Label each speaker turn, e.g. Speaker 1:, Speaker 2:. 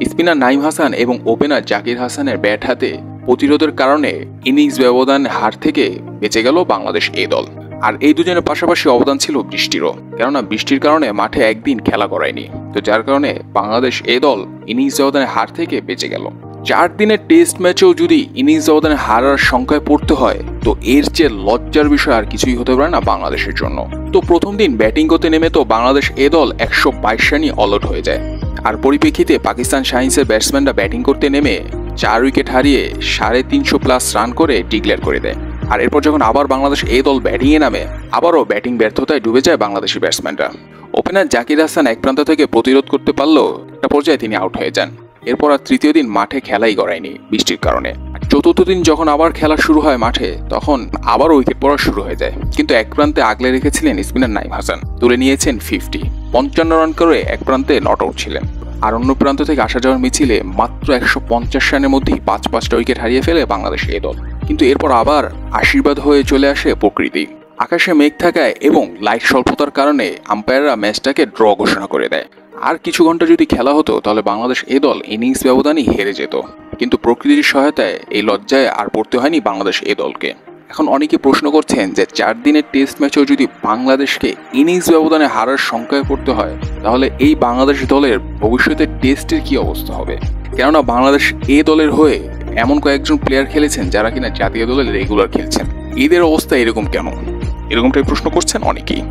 Speaker 1: Spinner Naim Hasan এবং opener Zakir হাসানের bat হাতে প্রতিরোধের কারণে ইনিংস ব্যবধান হার থেকে বেঁচে গেল বাংলাদেশ এ দল। আর এই দুজনের পাশাপাশি অবদান ছিল বৃষ্টিরও, কেননা বৃষ্টির কারণে মাঠে একদিন খেলা করায়নি, তো যার কারণে বাংলাদেশ এ দল ইনিংস ব্যবধানের হার থেকে বেঁচে গেল। 4 দিনের টেস্ট ম্যাচেও যদি ইনিংস ব্যবধানে হারার সংখ্যায় পড়তে হয়, তো এর চেয়ে লজ্জার বিষয় আর কিছুই হতে পারে না বাংলাদেশের জন্য। তো প্রথম দিন ব্যাটিং করতে নেমে তো বাংলাদেশ এ দল 122 রানই অল আউট হয়ে যায়। আর পরিপ্রেক্ষিতে পাকিস্তান শাহিনসের ব্যাটসম্যানরা ব্যাটিং করতে নেমে 4 উইকেট হারিয়ে 350+ রান করে ডিক্লেয়ার করে দেয়। আর এরপর যখন আবার বাংলাদেশ এ দল ব্যাটিংয়ে নামে, আবারও ব্যাটিং ব্যর্থতায় ডুবে যায় বাংলাদেশি ব্যাটসম্যানরা। ওপেনার জাকির হাসান এক প্রান্ত থেকে প্রতিরোধ করতে পারলেও একটা পর্যায়ে তিনি আউট হয়ে যান। এরপর আর তৃতীয় দিন মাঠে খেলাই গড়ায়নি বৃষ্টির কারণে। চতুর্থ দিন যখন আবার খেলা শুরু হয় মাঠে, তখন আবারও উইকেট পড়া শুরু হয়ে যায়, কিন্তু এক প্রান্তে আগলে রেখেছিলেন স্পিনার নাঈম হাসান, তুলে নিয়েছেন 50, 55 রান করে এক প্রান্তে নট আউট ছিলেন। আর অন্য প্রান্ত থেকে আসা যাওয়ার মিছিলে মাত্র 150 রানের মধ্যেই 5-5টা উইকেট হারিয়ে ফেলে বাংলাদেশ এ দল। কিন্তু এরপর আবার আশীর্বাদ হয়ে চলে আসে প্রকৃতি। আকাশে মেঘ থাকায় এবং লাইট স্বল্পতার কারণে আম্পায়াররা ম্যাচটাকে ড্র ঘোষণা করে দেয়। আর কিছু ঘন্টা যদি খেলা হতো তাহলে বাংলাদেশ এ দল ইনিংস ব্যবধানই হেরে যেত, কিন্তু প্রকৃতির সহায়তায় এই লজ্জায় আর পড়তে হয়নি বাংলাদেশ এ দলকে। এখন অনেকে প্রশ্ন করছেন যে 4 দিনের টেস্ট ম্যাচেও যদি বাংলাদেশকে ইনিংস ব্যবধানে হারার সংখ্যায় পড়তে হয়, তাহলে এই বাংলাদেশ দলের ভবিষ্যতের টেস্টের কি অবস্থা হবে? কেননা বাংলাদেশ এ দলের হয়ে এমন কয়েকজন প্লেয়ার খেলেছেন যারা কিনা জাতীয় দলে রেগুলার খেলছেন, এদের অবস্থা এরকম কেন? এরকমটাই প্রশ্ন করছেন অনেকেই।